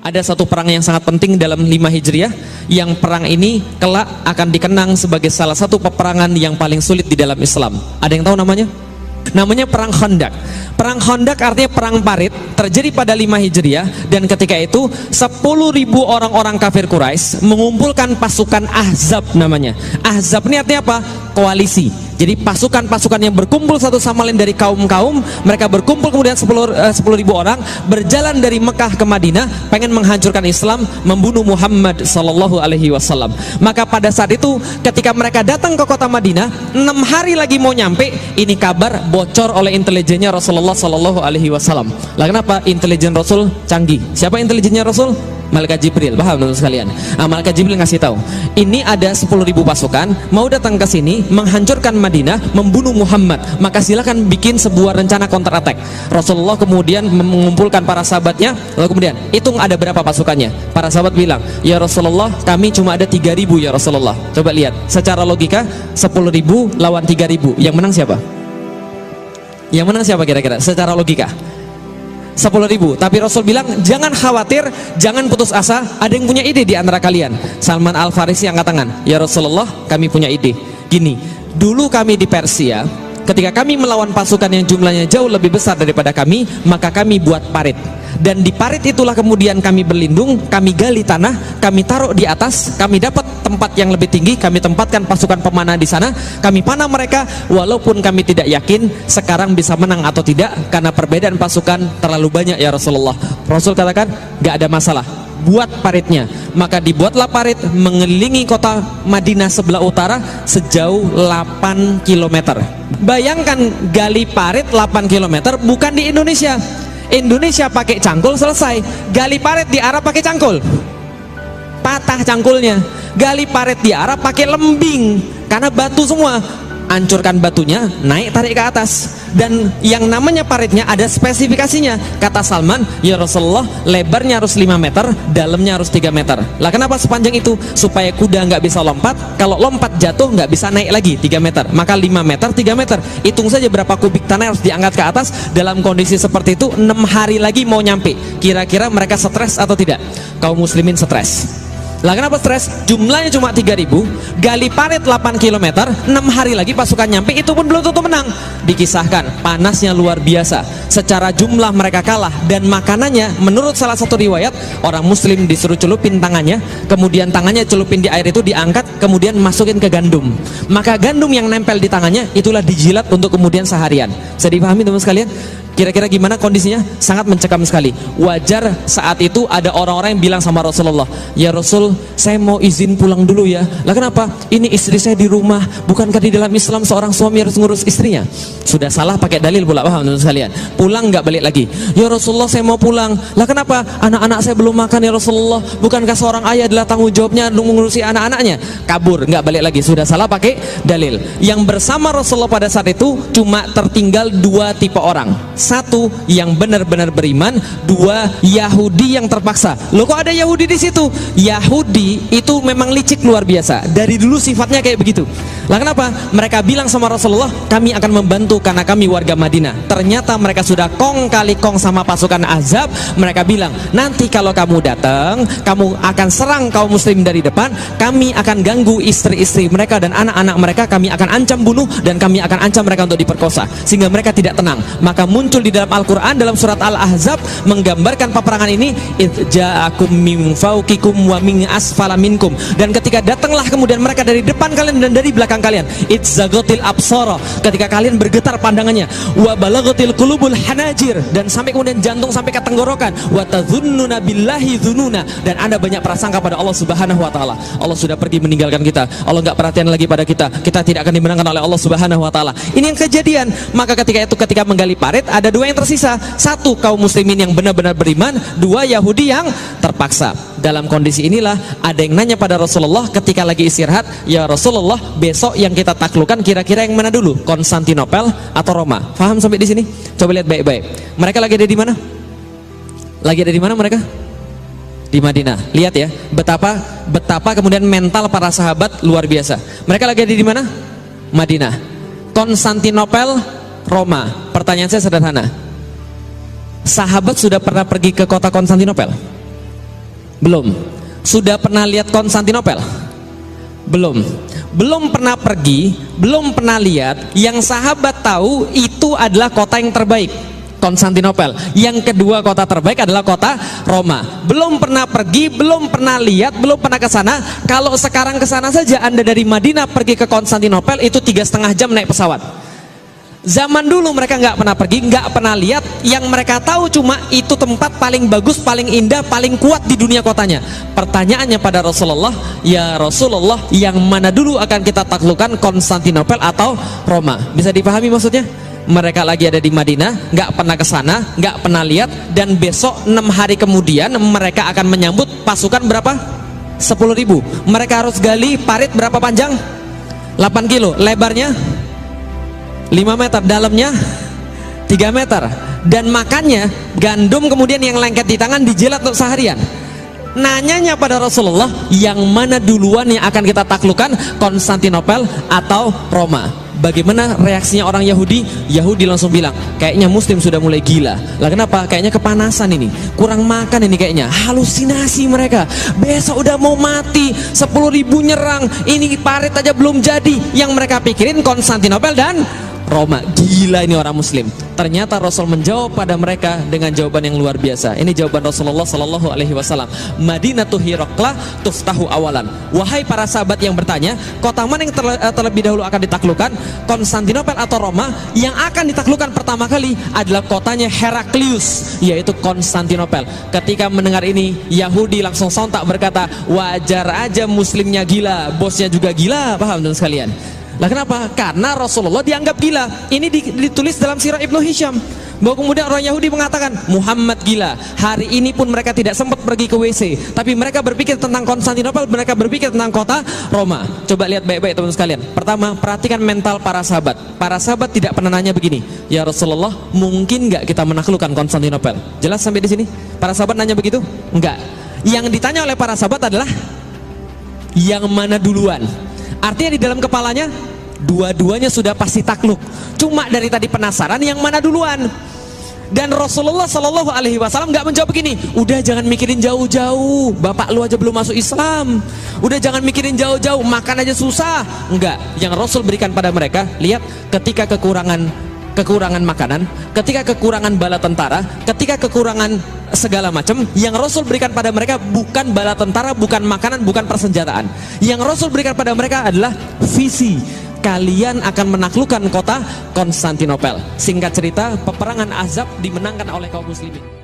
Ada satu perang yang sangat penting dalam 5 Hijriah, yang perang ini kelak akan dikenang sebagai salah satu peperangan yang paling sulit di dalam Islam. Ada yang tahu namanya? Namanya Perang Khandaq. Perang Khandaq artinya perang parit, terjadi pada 5 Hijriah, dan ketika itu 10.000 orang-orang kafir Quraisy mengumpulkan pasukan Ahzab namanya. Ahzab ini artinya apa? Koalisi. Jadi pasukan-pasukan yang berkumpul satu sama lain dari kaum-kaum, mereka berkumpul kemudian 10.000 orang berjalan dari Mekah ke Madinah, pengen menghancurkan Islam, membunuh Muhammad sallallahu alaihi wasallam. Maka pada saat itu ketika mereka datang ke kota Madinah, 6 hari lagi mau nyampe, ini kabar bocor oleh intelijennya Rasulullah sallallahu alaihi wasallam. Lah kenapa? Intelijen Rasul canggih. Siapa intelijennya Rasul? Malaikat Jibril. Paham teman sekalian? Malaikat Jibril ngasih tahu, ini ada 10.000 pasukan mau datang ke sini menghancurkan Madinah, membunuh Muhammad. Maka silakan bikin sebuah rencana counter attack. Rasulullah kemudian mengumpulkan para sahabatnya, lalu kemudian hitung ada berapa pasukannya. Para sahabat bilang, ya Rasulullah, kami cuma ada 3.000 ya Rasulullah. Coba lihat, secara logika 10.000 lawan 3.000, yang menang siapa? Yang menang siapa kira-kira? Secara logika 10.000. Tapi Rasul bilang, jangan khawatir, jangan putus asa, ada yang punya ide di antara kalian. Salman Al-Farisi angkat tangan, ya Rasulullah, kami punya ide. Gini, dulu kami di Persia, ketika kami melawan pasukan yang jumlahnya jauh lebih besar daripada kami, maka kami buat parit. Dan di parit itulah kemudian kami berlindung, kami gali tanah, kami taruh di atas, kami dapat tempat yang lebih tinggi, kami tempatkan pasukan pemanah di sana, kami panah mereka, walaupun kami tidak yakin sekarang bisa menang atau tidak, karena perbedaan pasukan terlalu banyak ya Rasulullah. Rasul katakan, gak ada masalah, buat paritnya. Maka dibuatlah parit mengelilingi kota Madinah sebelah utara sejauh 8 km. Bayangkan gali parit 8 km, bukan di Indonesia. Indonesia pakai cangkul selesai, gali parit di Arab pakai cangkul, patah cangkulnya. Gali parit di Arab pakai lembing, karena batu semua, hancurkan batunya, naik tarik ke atas. Dan yang namanya paritnya ada spesifikasinya. Kata Salman, ya Rasulullah, lebarnya harus 5 meter, dalamnya harus 3 meter. Lah kenapa sepanjang itu? Supaya kuda nggak bisa lompat, kalau lompat jatuh nggak bisa naik lagi 3 meter. Maka 5 meter, 3 meter. Hitung saja berapa kubik tanah harus diangkat ke atas. Dalam kondisi seperti itu 6 hari lagi mau nyampe. Kira-kira mereka stres atau tidak? Kaum muslimin stres. Lah kenapa stres? Jumlahnya cuma 3.000, gali parit 8 km, 6 hari lagi pasukan nyampe, itu pun belum tentu menang. Dikisahkan panasnya luar biasa, secara jumlah mereka kalah. Dan makanannya, menurut salah satu riwayat, orang muslim disuruh celupin tangannya, kemudian tangannya celupin di air itu, diangkat, kemudian masukin ke gandum. Maka gandum yang nempel di tangannya itulah dijilat untuk kemudian seharian. Bisa dipahami teman sekalian? Kira-kira gimana kondisinya? Sangat mencekam sekali. Wajar saat itu ada orang-orang yang bilang sama Rasulullah, ya Rasul, saya mau izin pulang dulu ya. Lah kenapa? Ini istri saya di rumah. Bukankah di dalam Islam seorang suami harus ngurus istrinya? Sudah salah pakai dalil pula, paham teman sekalian? Pulang nggak balik lagi. Ya Rasulullah, saya mau pulang. Lah kenapa? Anak-anak saya belum makan ya Rasulullah. Bukankah seorang ayah adalah tanggung jawabnya mengurusi anak-anaknya? Kabur, nggak balik lagi. Sudah salah pakai dalil. Yang bersama Rasulullah pada saat itu cuma tertinggal 2 tipe orang. 1, yang benar-benar beriman. 2, Yahudi yang terpaksa. Loh kok ada Yahudi di situ? Yahudi itu memang licik luar biasa. Dari dulu sifatnya kayak begitu. Lah kenapa? Mereka bilang sama Rasulullah, kami akan membantu karena kami warga Madinah. Ternyata mereka sudah kong kali kong sama pasukan Ahzab. Mereka bilang, nanti kalau kamu datang, kamu akan serang kaum muslim dari depan, kami akan ganggu istri-istri mereka dan anak-anak mereka, kami akan ancam bunuh, dan kami akan ancam mereka untuk diperkosa, sehingga mereka tidak tenang. Maka muncul di dalam Al-Quran, dalam surat Al-Ahzab, menggambarkan peperangan ini, ja'akum min fawqikum wa min asfala minkum. Dan ketika datanglah kemudian mereka dari depan kalian dan dari belakang kalian, itzaghatil absara, ketika kalian bergetar pandangannya, wa balaghatil qulubul hanajir, dan sampai kemudian jantung sampai ke tenggorokan, wa tadzunnuna billahi dzununa, dan Anda banyak prasangka pada Allah Subhanahu wa taala. Allah sudah pergi meninggalkan kita, Allah enggak perhatian lagi pada kita, kita tidak akan dimenangkan oleh Allah Subhanahu wa taala. Ini yang kejadian. Maka ketika menggali parit, ada 2 yang tersisa. 1, kaum muslimin yang benar-benar beriman. 2, Yahudi yang terpaksa. Dalam kondisi inilah ada yang nanya pada Rasulullah ketika lagi istirahat, ya Rasulullah, besok yang kita taklukkan kira-kira yang mana dulu? Konstantinopel atau Roma? Faham sampai di sini? Coba lihat baik-baik. Mereka lagi ada di mana? Lagi ada di mana mereka? Di Madinah. Lihat ya, betapa kemudian mental para sahabat luar biasa. Mereka lagi ada di mana? Madinah. Konstantinopel, Roma. Pertanyaan saya sederhana. Sahabat sudah pernah pergi ke kota Konstantinopel? Belum. Sudah pernah lihat Konstantinopel? Belum. Belum pernah pergi, belum pernah lihat. Yang sahabat tahu itu adalah kota yang terbaik, Konstantinopel. Yang kedua kota terbaik adalah kota Roma. Belum pernah pergi, belum pernah lihat, belum pernah ke sana. Kalau sekarang ke sana saja, Anda dari Madinah pergi ke Konstantinopel itu 3,5 jam naik pesawat. Zaman dulu mereka nggak pernah pergi, nggak pernah lihat. Yang mereka tahu cuma itu tempat paling bagus, paling indah, paling kuat di dunia kotanya. Pertanyaannya pada Rasulullah, ya Rasulullah, yang mana dulu akan kita taklukkan, Konstantinopel atau Roma? Bisa dipahami maksudnya? Mereka lagi ada di Madinah, nggak pernah ke sana, nggak pernah lihat, dan besok 6 hari kemudian mereka akan menyambut pasukan berapa? 10.000. Mereka harus gali parit berapa panjang? 8 kilo. Lebarnya 5 meter, dalamnya 3 meter. Dan makannya gandum kemudian yang lengket di tangan dijilat untuk seharian. Nanyanya pada Rasulullah, yang mana duluan yang akan kita taklukkan, Konstantinopel atau Roma? Bagaimana reaksinya orang Yahudi? Yahudi langsung bilang, kayaknya Muslim sudah mulai gila. Lah kenapa? Kayaknya kepanasan ini, kurang makan ini kayaknya. Halusinasi mereka. Besok udah mau mati, 10.000 nyerang. Ini parit aja belum jadi. Yang mereka pikirin Konstantinopel dan Roma. Gila ini orang Muslim. Ternyata Rasul menjawab pada mereka dengan jawaban yang luar biasa. Ini jawaban Rasulullah Sallallahu Alaihi Wasallam. Madinatu Hiraqla tuftahu awalan. Wahai para sahabat yang bertanya, kota mana yang terlebih dahulu akan ditaklukkan, Konstantinopel atau Roma? Yang akan ditaklukkan pertama kali adalah kotanya Heraklius, yaitu Konstantinopel. Ketika mendengar ini, Yahudi langsung sontak berkata, wajar aja Muslimnya gila, bosnya juga gila. Paham teman sekalian? Lah kenapa? Karena Rasulullah dianggap gila. Ini ditulis dalam sirah Ibnu Hisham, bahwa kemudian orang Yahudi mengatakan Muhammad gila. Hari ini pun mereka tidak sempat pergi ke WC, tapi mereka berpikir tentang Konstantinopel, mereka berpikir tentang kota Roma. Coba lihat baik-baik teman sekalian. Pertama, perhatikan mental para sahabat. Para sahabat tidak pernah nanya begini, ya Rasulullah, mungkin nggak kita menaklukkan Konstantinopel? Jelas sampai di sini? Para sahabat nanya begitu? Enggak. Yang ditanya oleh para sahabat adalah yang mana duluan. Artinya di dalam kepalanya dua-duanya sudah pasti takluk. Cuma dari tadi penasaran yang mana duluan. Dan Rasulullah Sallallahu Alaihi Wasallam nggak menjawab begini, udah jangan mikirin jauh-jauh, bapak lu aja belum masuk Islam. Udah jangan mikirin jauh-jauh, makan aja susah. Enggak. Yang Rasul berikan pada mereka, lihat, ketika kekurangan makanan, ketika kekurangan bala tentara, ketika kekurangan segala macam, yang Rasul berikan pada mereka bukan bala tentara, bukan makanan, bukan persenjataan. Yang Rasul berikan pada mereka adalah visi. Kalian akan menaklukkan kota Konstantinopel. Singkat cerita, peperangan Ahzab dimenangkan oleh kaum muslimin.